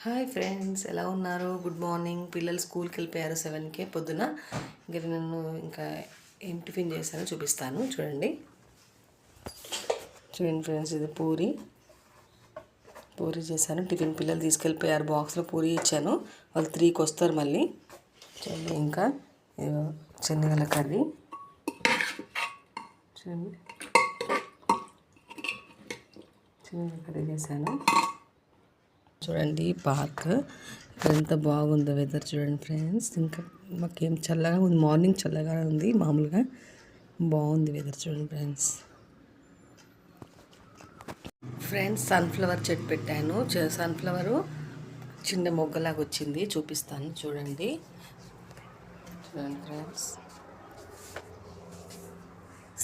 Hi friends, ఎలా ఉన్నారు? Good morning. పిల్లలు స్కూల్కి వెళ్ళిపోయారు 7కే పొద్దున. నేను ఇంకా ఏం టిఫిన్ చేశానో చూపిస్తాను. చూడండి ఫ్రెండ్స్, ఇది పూరి చేశాను. టిఫిన్ పిల్లలు తీసుకెళ్ళిపోయారు, బాక్స్లో పూరి ఇచ్చాను. వాళ్ళు 3కి వస్తారు మళ్ళీ. చూడండి, ఇంకా శనగల కర్రీ. చూడండి, శనగల కర్రీ చేశాను. చూడండి పార్క్ ఎంత బాగుందో వెదర్. చూడండి ఫ్రెండ్స్, ఇంకా మాకేం చల్లగా ఉంది. మార్నింగ్ చల్లగా ఉంది, మామూలుగా బాగుంది వెదర్. చూడండి ఫ్రెండ్స్ సన్ఫ్లవర్ చెట్టు పెట్టాను. సన్ఫ్లవరు చిన్న మొగ్గలాగా వచ్చింది, చూపిస్తాను. చూడండి ఫ్రెండ్స్,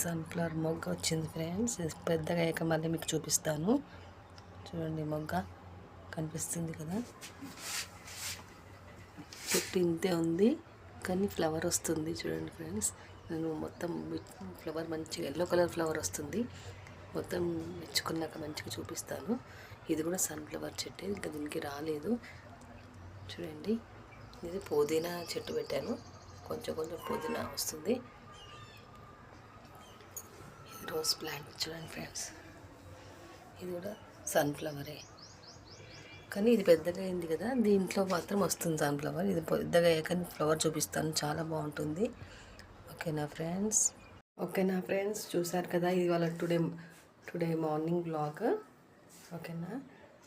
సన్ఫ్లవర్ మొగ్గ వచ్చింది ఫ్రెండ్స్. పెద్దగా అయ్యాక మళ్ళీ మీకు చూపిస్తాను. చూడండి, మొగ్గ కనిపిస్తుంది కదా. చెట్టు ఇంతే ఉంది కానీ ఫ్లవర్ వస్తుంది. చూడండి ఫ్రెండ్స్, నేను మొత్తం ఫ్లవర్ మంచిగా ఎల్లో కలర్ ఫ్లవర్ వస్తుంది. మొత్తం మెచ్చుకున్నాక మంచిగా చూపిస్తాను. ఇది కూడా సన్ఫ్లవర్ చెట్టు, ఇంకా దీనికి రాలేదు. చూడండి, ఇది పుదీనా చెట్టు పెట్టాను. కొంచెం పుదీనా వస్తుంది. ఇది రోజ్ ప్లాంట్. చూడండి ఫ్రెండ్స్, ఇది కూడా సన్ఫ్లవరే కానీ ఇది పెద్దగా అయింది కదా, దీంట్లో మాత్రం వస్తుంది సన్ఫ్లవర్. ఇది పెద్దగా అయ్యాక ఫ్లవర్ చూపిస్తాను, చాలా బాగుంటుంది. ఓకేనా ఫ్రెండ్స్, చూసారు కదా, ఇది వాళ్ళ టుడే మార్నింగ్ బ్లాగ్. ఓకేనా,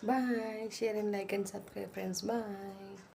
bye. Share and like and subscribe friends, bye.